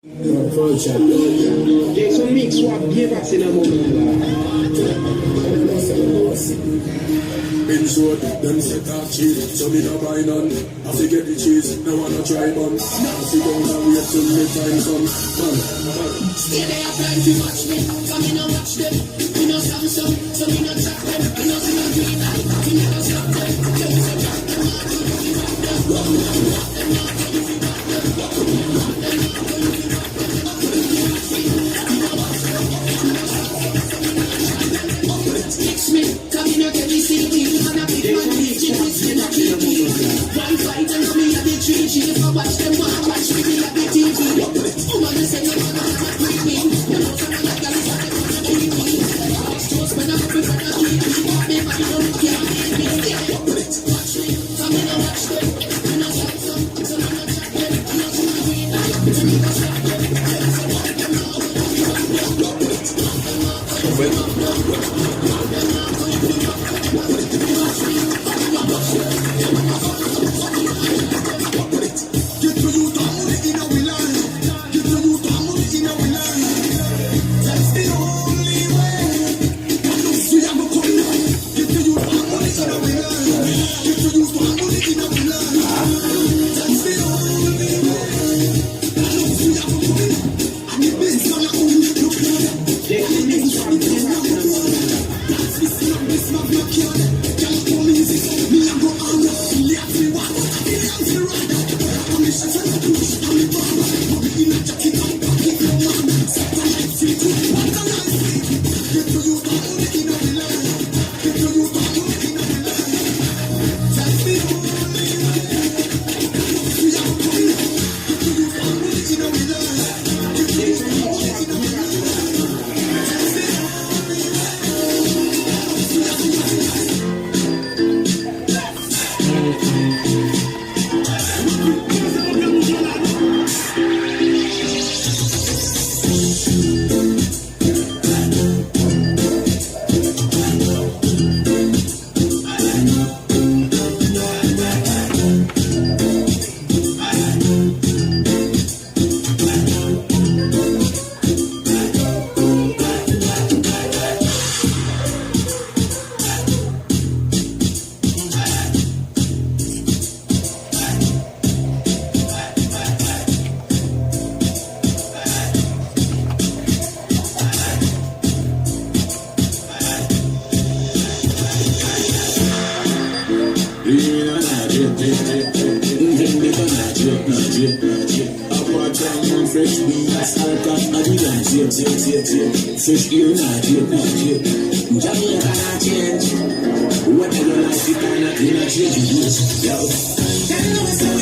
Dès son mix soit bien passé dans le moment Been short, them set off cheese, so me no buy none. I forget the cheese, no wanna try bun. Now sit down and wait till the time come. Stay there, apply to watch me. Come in and watch them. We know Samsung, so we know track them. We know see no green light, we never stop them. Tell me so track them, not to if you rock them. Rock them, not to if you rock them. Rock them, not to if you rock them. Mix me, come in and get me CD. Man a big man, DJ, whiskey, not TV. One fight and me a the 3G. If I watch them, watch me a the TV. Woman, they say you wanna have a quick me. You know some of that girl is like a quick me. Just when I'm up in front of TV, me man don't care. Watch me, come in and watch them. You know Samsung, so we know track them. You know see my green light, we never stop them. Tell us about them now, we rock them. Rock them, rock them. Fish ear not yet. Jamaica not change. Whatever you like, you cannot change. Yo.